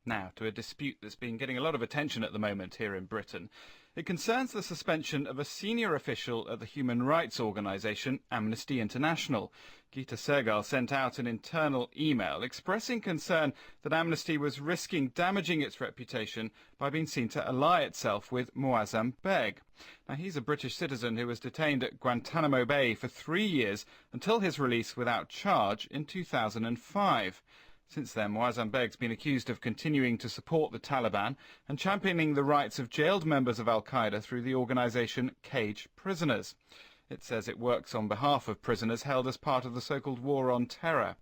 Now, to a dispute that's been getting a lot of attention at the moment here in Britain. It concerns the suspension of a senior official at the human rights organisation Amnesty International. Gita Sahgal sent out an internal email expressing concern that Amnesty was risking damaging its reputation by being seen to ally itself with Moazzam Begg. Now, he's a British citizen who was detained at Guantanamo Bay for 3 years until his release without charge in 2005. Since then, Moazzam Begg's been accused of continuing to support the Taliban and championing the rights of jailed members of Al-Qaeda through the organisation Cageprioners. It says it works on behalf of prisoners held as part of the so-called War on Terror.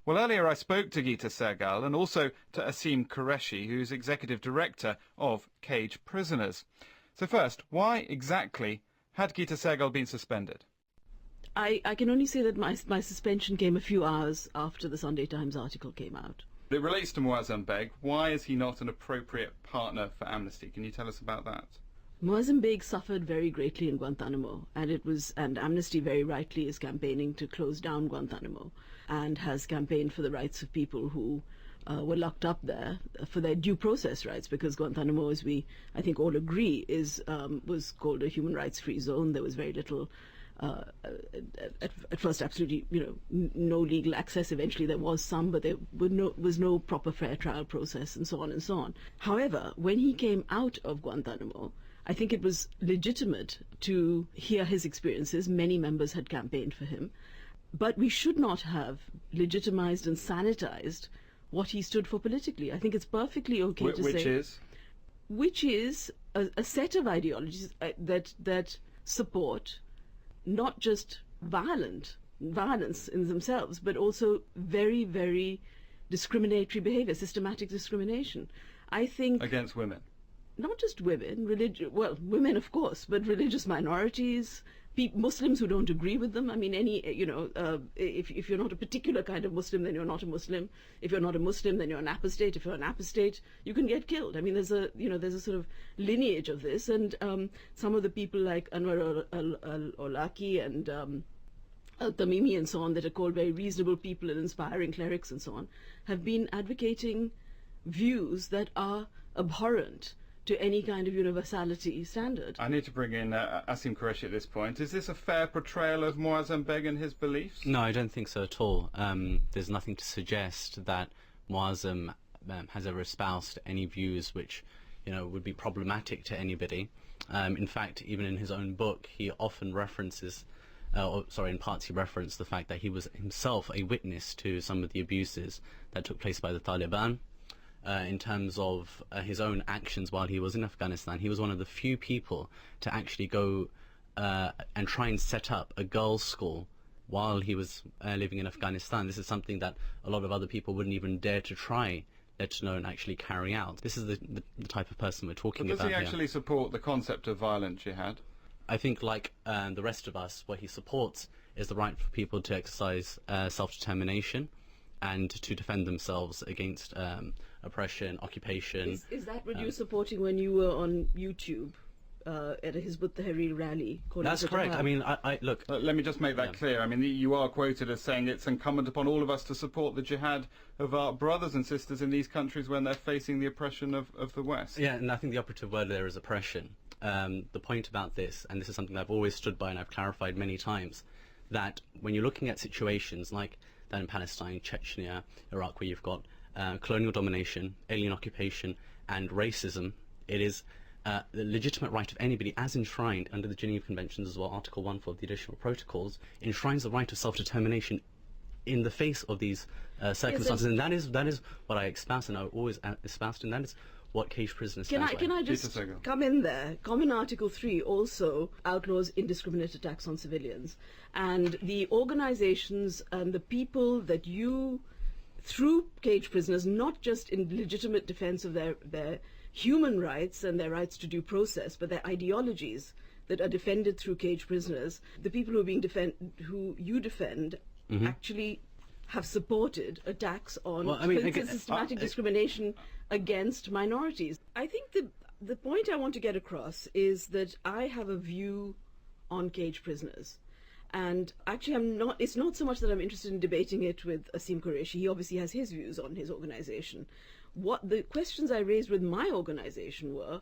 Well, earlier I spoke to Gita Sahgal and also to Asim Qureshi, who's executive director of Cageprioners. So first, why exactly had Gita Sahgal been suspended? I can only say that my suspension came a few hours after the Sunday Times article came out. It relates to Moazzam Begg. Why is he not an appropriate partner for Amnesty? Can you tell us about that? Moazzam Begg suffered very greatly in Guantanamo, and Amnesty very rightly is campaigning to close down Guantanamo and has campaigned for the rights of people who were locked up there, for their due process rights, because Guantanamo, as we I think all agree, was called a human rights free zone. There was very little at first absolutely no legal access. Eventually there was some, but there was no proper fair trial process, and so on and so on. However, when he came out of Guantanamo, I think it was legitimate to hear his experiences. Many members had campaigned for him, but we should not have legitimized and sanitized what he stood for politically. I think it's perfectly okay to say which is a set of ideologies that support not just violence in themselves, but also very, very discriminatory behavior, systematic discrimination. I think against women, not just women, women of course, but religious minorities, Muslims who don't agree with them. I mean, if you're not a particular kind of Muslim, then you're not a Muslim. If you're not a Muslim, then you're an apostate. If you're an apostate, you can get killed. I mean, there's a sort of lineage of this, and some of the people like Anwar al-Awlaki and al-Tamimi and so on, that are called very reasonable people and inspiring clerics and so on, have been advocating views that are abhorrent to any kind of universality standard. I need to bring in Asim Qureshi at this point. Is this a fair portrayal of Moazzam Begg and his beliefs? No, I don't think so at all. There's nothing to suggest that Moazzam has ever espoused any views which would be problematic to anybody. In fact, even in his own book, he often references, in parts he referenced the fact that he was himself a witness to some of the abuses that took place by the Taliban. In terms of his own actions while he was in Afghanistan, he was one of the few people to actually go and try and set up a girls' school while he was living in Afghanistan. This is something that a lot of other people wouldn't even dare to try, let alone actually carry out. This is the type of person we're talking about. Does he actually support the concept of violent jihad? I think, like the rest of us, what he supports is the right for people to exercise self-determination and to defend themselves against oppression, occupation. Is that what you were supporting when you were on YouTube at a Hizb ut-Tahrir rally? That's correct. I mean, I look. Let me just make that clear. I mean, you are quoted as saying it's incumbent upon all of us to support the jihad of our brothers and sisters in these countries when they're facing the oppression of the West. Yeah, and I think the operative word there is oppression. The point about this, and this is something I've always stood by and I've clarified many times, that when you're looking at situations like that in Palestine, Chechnya, Iraq, where you've got colonial domination, alien occupation, and racism, it is the legitimate right of anybody, as enshrined under the Geneva Conventions as well, Article 1 of the additional protocols, enshrines the right of self-determination in the face of these circumstances. Yes, and that is what I espouse, and I always espoused, and that is what Cageprioners stands for. Can I just come in there? Common Article 3 also outlaws indiscriminate attacks on civilians. And the organizations and the people that you, through Cageprioners, not just in legitimate defense of their human rights and their rights to due process, but their ideologies that are defended through Cageprioners, the people who you defend actually have supported attacks on systematic discrimination against minorities. I think the point I want to get across is that I have a view on Cageprioners. And actually it's not so much that I'm interested in debating it with Asim Qureshi. He obviously has his views on his organization. What the questions I raised with my organization were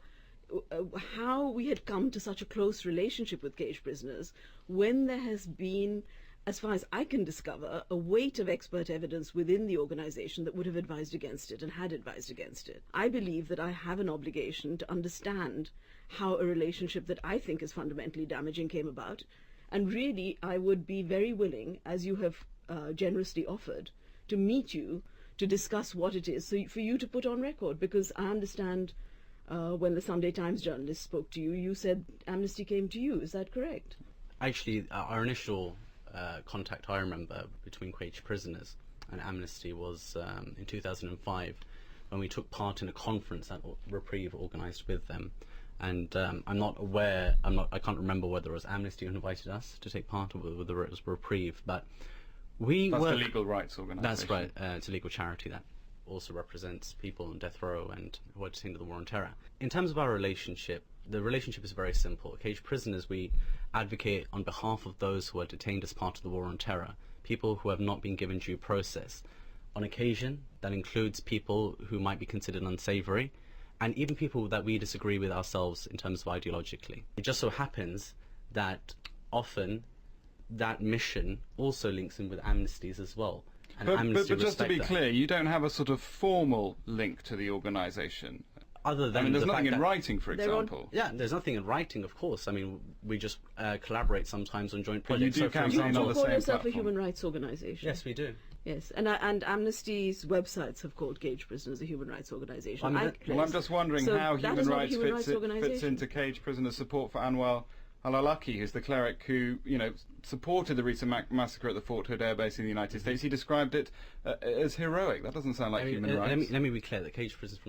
how we had come to such a close relationship with cage prisoners when there has been, as far as I can discover, a weight of expert evidence within the organization that would have advised against it and had advised against it. I believe that I have an obligation to understand how a relationship that I think is fundamentally damaging came about, and really I would be very willing, as you have generously offered, to meet you to discuss what it is, so for you to put on record, because I understand when the Sunday Times journalist spoke to you, you said Amnesty came to you. Is that correct? Actually, our initial contact, I remember, between cage prisoners and Amnesty was in 2005, when we took part in a conference that Reprieve organised with them. And I'm not aware, I can't remember whether it was Amnesty who invited us to take part or whether it was Reprieve, but that's the legal rights organisation. That's right. It's a legal charity that also represents people on death row and who are detained in the war on terror. In terms of our relationship, the relationship is very simple. Cage prisoners, we advocate on behalf of those who are detained as part of the war on terror, people who have not been given due process. On occasion, that includes people who might be considered unsavoury, and even people that we disagree with ourselves in terms of ideologically. It just so happens that often that mission also links in with Amnesty's as well. And but just to be clear, you don't have a sort of formal link to the organisation. Other than there's nothing in writing, for example. Yeah, there's nothing in writing, of course. I mean, we just collaborate sometimes on joint projects. But you do campaign on the same call yourself platform. a human rights organisation? Yes, we do. Yes, and Amnesty's websites have called cage prisoners a human rights organisation. Well, I'm just wondering how human rights fits into cage prisoners' support for Anwar al-Awlaki, who's the cleric who, supported the recent massacre at the Fort Hood Air Base in the United States. He described it as heroic. That doesn't sound like human rights. Let me be clear that Cage Prisoners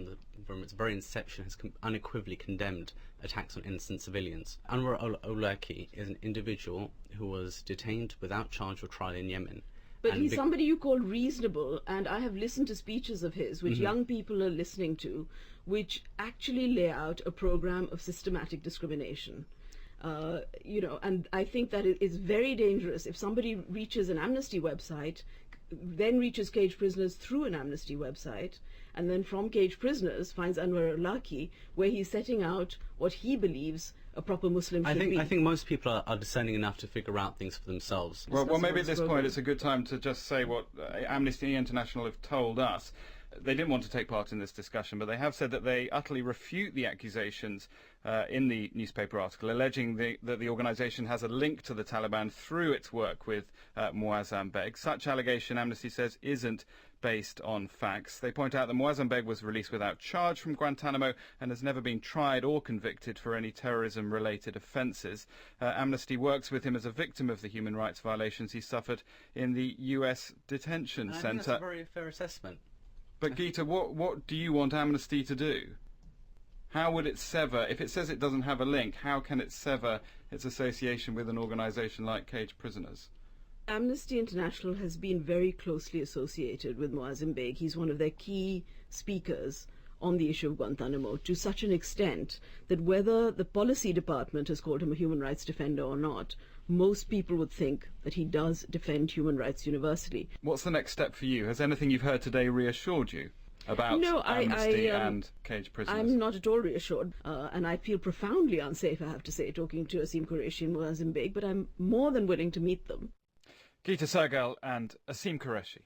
from its very inception has unequivocally condemned attacks on innocent civilians. Anwar al-Awlaki is an individual who was detained without charge or trial in Yemen. But he's somebody you call reasonable, and I have listened to speeches of his, which young people are listening to, which actually lay out a program of systematic discrimination. And I think that it is very dangerous if somebody reaches an Amnesty website, then reaches cage prisoners through an Amnesty website, and then from cage prisoners finds Anwar al-Awlaki, where he's setting out what he believes a proper Muslim should be. I think most people are discerning enough to figure out things for themselves. Well, maybe at this point it's a good time to just say what Amnesty International have told us. They didn't want to take part in this discussion, but they have said that they utterly refute the accusations in the newspaper article, alleging that the organisation has a link to the Taliban through its work with Moazzam Begg. Such allegation, Amnesty says, isn't based on facts. They point out that Moazzam Begg was released without charge from Guantanamo and has never been tried or convicted for any terrorism-related offences. Amnesty works with him as a victim of the human rights violations he suffered in the US detention centre. I think that's a very fair assessment. But Gita, what do you want Amnesty to do? How would it sever, if it says it doesn't have a link, how can it sever its association with an organisation like Cage Prisoners? Amnesty International has been very closely associated with Moazzam Begg. He's one of their key speakers on the issue of Guantanamo, to such an extent that whether the policy department has called him a human rights defender or not, most people would think that he does defend human rights universally. What's the next step for you? Has anything you've heard today reassured you about Amnesty and Cage Prisoners? I'm not at all reassured, and I feel profoundly unsafe, I have to say, talking to Asim Qureshi and Moazzam Begg, but I'm more than willing to meet them. Gita Sahgal and Asim Qureshi.